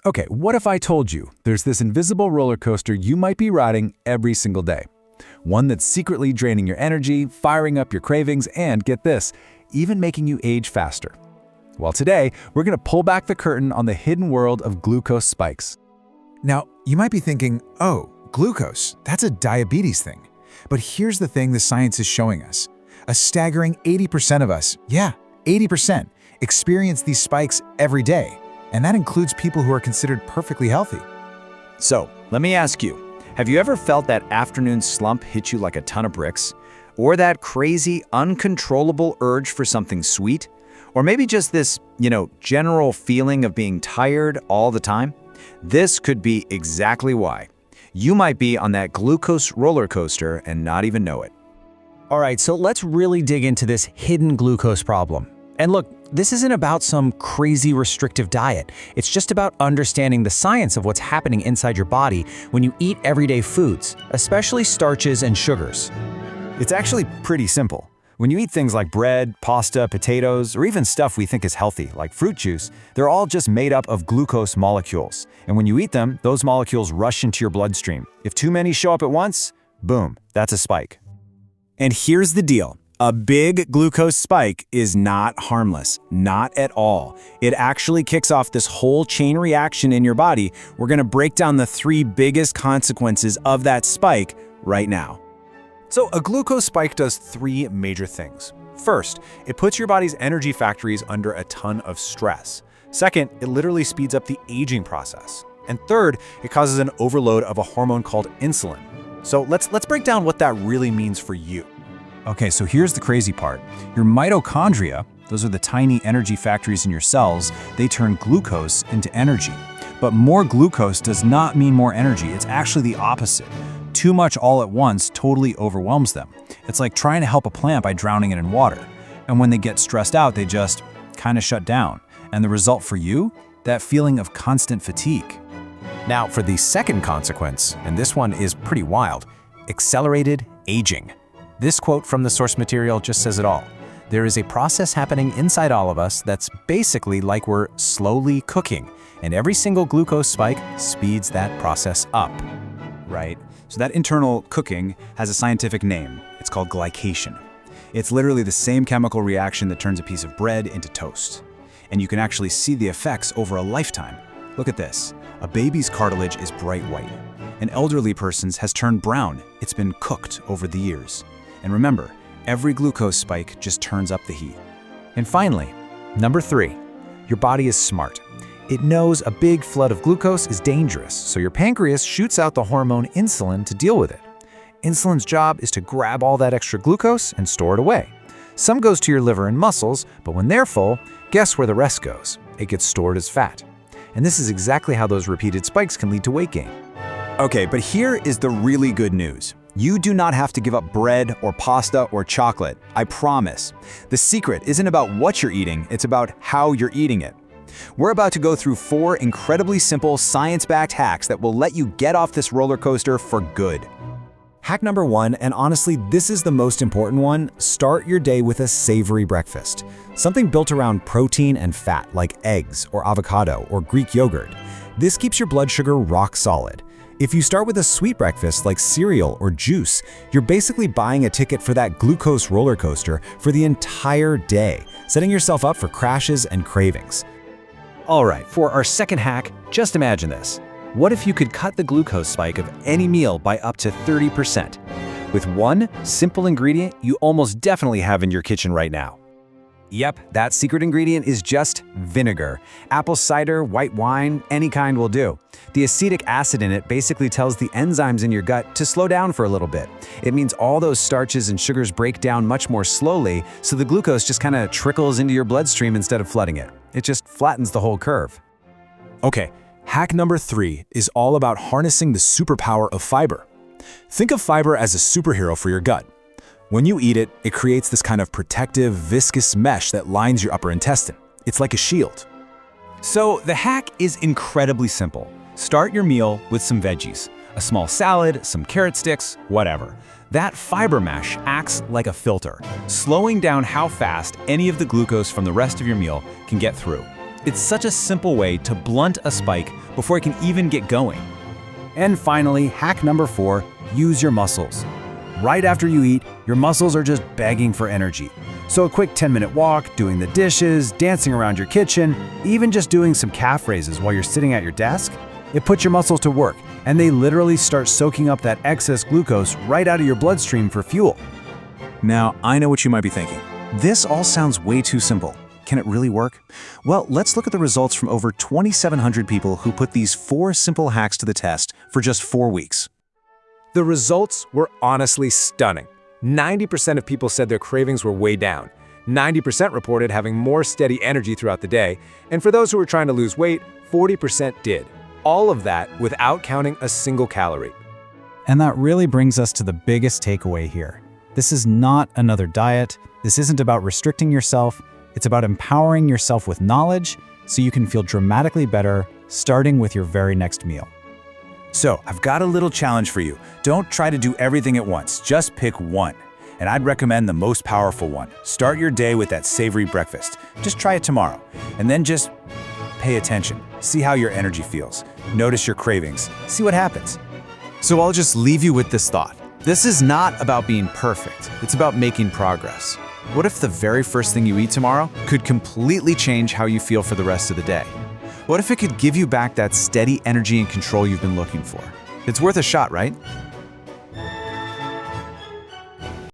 Okay, what if I told you there's this invisible roller coaster you might be riding every single day? One that's secretly draining your energy, firing up your cravings, and get this, even making you age faster. Well, today, we're going to pull back the curtain on the hidden world of glucose spikes. Now, you might be thinking, oh, glucose, that's a diabetes thing. But here's the thing the science is showing us. A staggering 80% of us, 80%, experience these spikes every day. And that includes people who are considered perfectly healthy. So, let me ask you, have you ever felt that afternoon slump hit you like a ton of bricks? Or that crazy, uncontrollable urge for something sweet? Or maybe just this, general feeling of being tired all the time? This could be exactly why. You might be on that glucose roller coaster and not even know it. All right, so let's really dig into this hidden glucose problem. And look, this isn't about some crazy restrictive diet. It's just about understanding the science of what's happening inside your body when you eat everyday foods, especially starches and sugars. It's actually pretty simple. When you eat things like bread, pasta, potatoes, or even stuff we think is healthy, like fruit juice, they're all just made up of glucose molecules. And when you eat them, those molecules rush into your bloodstream. If too many show up at once, boom, that's a spike. And here's the deal. A big glucose spike is not harmless, not at all. It actually kicks off this whole chain reaction in your body. We're going to break down the 3 biggest consequences of that spike right now. So a glucose spike does 3 major things. First, it puts your body's energy factories under a ton of stress. Second, it literally speeds up the aging process. And third, it causes an overload of a hormone called insulin. So let's break down what that really means for you. Okay, so here's the crazy part. Your mitochondria, those are the tiny energy factories in your cells, they turn glucose into energy. But more glucose does not mean more energy. It's actually the opposite. Too much all at once totally overwhelms them. It's like trying to help a plant by drowning it in water. And when they get stressed out, they just kind of shut down. And the result for you? That feeling of constant fatigue. Now, for the second consequence, and this one is pretty wild, accelerated aging. This quote from the source material just says it all. There is a process happening inside all of us that's basically like we're slowly cooking, and every single glucose spike speeds that process up. Right? So that internal cooking has a scientific name. It's called glycation. It's literally the same chemical reaction that turns a piece of bread into toast. And you can actually see the effects over a lifetime. Look at this. A baby's cartilage is bright white. An elderly person's has turned brown. It's been cooked over the years. And remember, every glucose spike just turns up the heat. And finally, number 3, your body is smart. It knows a big flood of glucose is dangerous, so your pancreas shoots out the hormone insulin to deal with it. Insulin's job is to grab all that extra glucose and store it away. Some goes to your liver and muscles, but when they're full, guess where the rest goes? It gets stored as fat. And this is exactly how those repeated spikes can lead to weight gain. Okay, but here is the really good news. You do not have to give up bread or pasta or chocolate, I promise. The secret isn't about what you're eating, it's about how you're eating it. We're about to go through 4 incredibly simple, science-backed hacks that will let you get off this roller coaster for good. Hack number 1, and honestly, this is the most important one, start your day with a savory breakfast. Something built around protein and fat like eggs or avocado or Greek yogurt. This keeps your blood sugar rock solid. If you start with a sweet breakfast like cereal or juice, you're basically buying a ticket for that glucose roller coaster for the entire day, setting yourself up for crashes and cravings. All right, for our second hack, just imagine this. What if you could cut the glucose spike of any meal by up to 30%? With one simple ingredient you almost definitely have in your kitchen right now. Yep, that secret ingredient is just vinegar. Apple cider, white wine, any kind will do. The acetic acid in it basically tells the enzymes in your gut to slow down for a little bit. It means all those starches and sugars break down much more slowly, so the glucose just kind of trickles into your bloodstream instead of flooding it. It just flattens the whole curve. Okay, hack number 3 is all about harnessing the superpower of fiber. Think of fiber as a superhero for your gut. When you eat it, it creates this kind of protective, viscous mesh that lines your upper intestine. It's like a shield. So the hack is incredibly simple. Start your meal with some veggies. A small salad, some carrot sticks, whatever. That fiber mesh acts like a filter, slowing down how fast any of the glucose from the rest of your meal can get through. It's such a simple way to blunt a spike before it can even get going. And finally, hack number 4, use your muscles. Right after you eat, your muscles are just begging for energy. So a quick 10-minute walk, doing the dishes, dancing around your kitchen, even just doing some calf raises while you're sitting at your desk, it puts your muscles to work, and they literally start soaking up that excess glucose right out of your bloodstream for fuel. Now, I know what you might be thinking. This all sounds way too simple. Can it really work? Well, let's look at the results from over 2,700 people who put these 4 simple hacks to the test for just 4 weeks. The results were honestly stunning. 90% of people said their cravings were way down. 90% reported having more steady energy throughout the day, and for those who were trying to lose weight, 40% did. All of that without counting a single calorie. And that really brings us to the biggest takeaway here. This is not another diet. This isn't about restricting yourself. It's about empowering yourself with knowledge so you can feel dramatically better, starting with your very next meal. So, I've got a little challenge for you. Don't try to do everything at once, just pick one. And I'd recommend the most powerful one. Start your day with that savory breakfast. Just try it tomorrow. And then just pay attention. See how your energy feels. Notice your cravings. See what happens. So I'll just leave you with this thought. This is not about being perfect. It's about making progress. What if the very first thing you eat tomorrow could completely change how you feel for the rest of the day? What if it could give you back that steady energy and control you've been looking for? It's worth a shot, right?